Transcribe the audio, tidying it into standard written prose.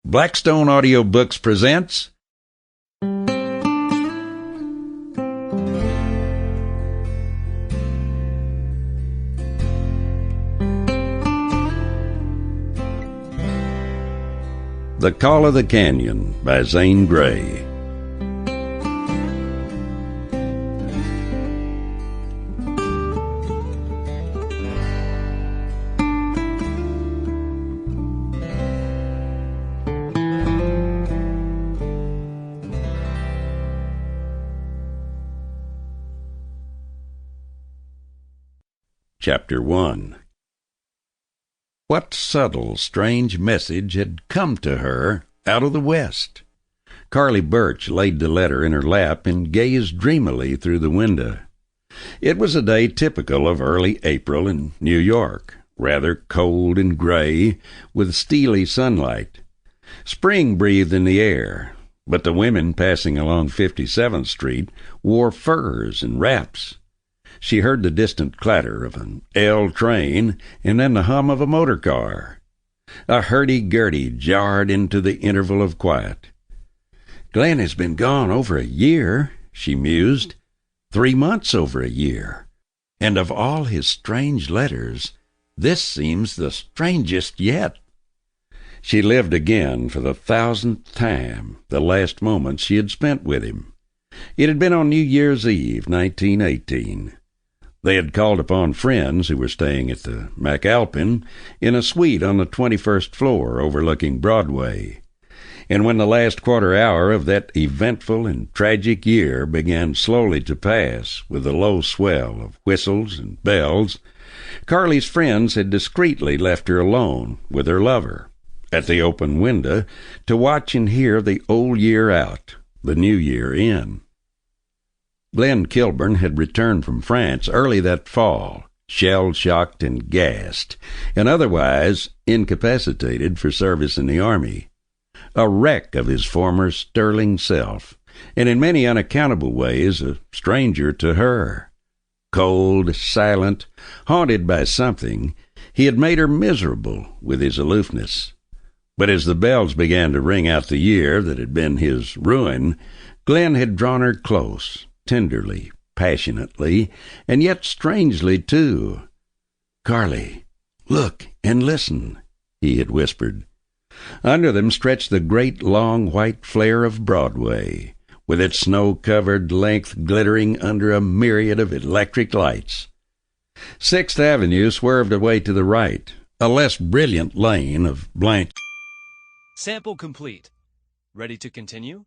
Blackstone Audiobooks presents The Call of the Canyon by Zane Grey. Chapter 1. What subtle, strange message had come to her out of the west? Carley Burch laid the letter in her lap and gazed dreamily through the window. It was a day typical of early April in New York, rather cold and gray, with steely sunlight. Spring breathed in the air, but the women passing along 57th Street wore furs and wraps. She heard the distant clatter of an L train and then the hum of a motor car. A hurdy-gurdy jarred into the interval of quiet. "Glenn has been gone over a year," she mused. 3 months over a year. And of all his strange letters, this seems the strangest yet. She lived again for the 1000th time the last moments she had spent with him. It had been on New Year's Eve, 1918. They had called upon friends who were staying at the McAlpin in a suite on the 21st floor overlooking Broadway. And when the last quarter hour of that eventful and tragic year began slowly to pass with a low swell of whistles and bells, Carley's friends had discreetly left her alone with her lover at the open window to watch and hear the old year out, the new year in. Glenn Kilbourne had returned from France early that fall, shell-shocked and gassed, and otherwise incapacitated for service in the army. A wreck of his former sterling self, and in many unaccountable ways a stranger to her. Cold, silent, haunted by something, he had made her miserable with his aloofness. But as the bells began to ring out the year that had been his ruin, Glenn had drawn her close, tenderly, passionately, and yet strangely, too. "Carley, look and listen," he had whispered. Under them stretched the great long white flare of Broadway, with its snow-covered length glittering under a myriad of electric lights. 6th Avenue swerved away to the right, a less brilliant lane of blank. Sample complete. Ready to continue?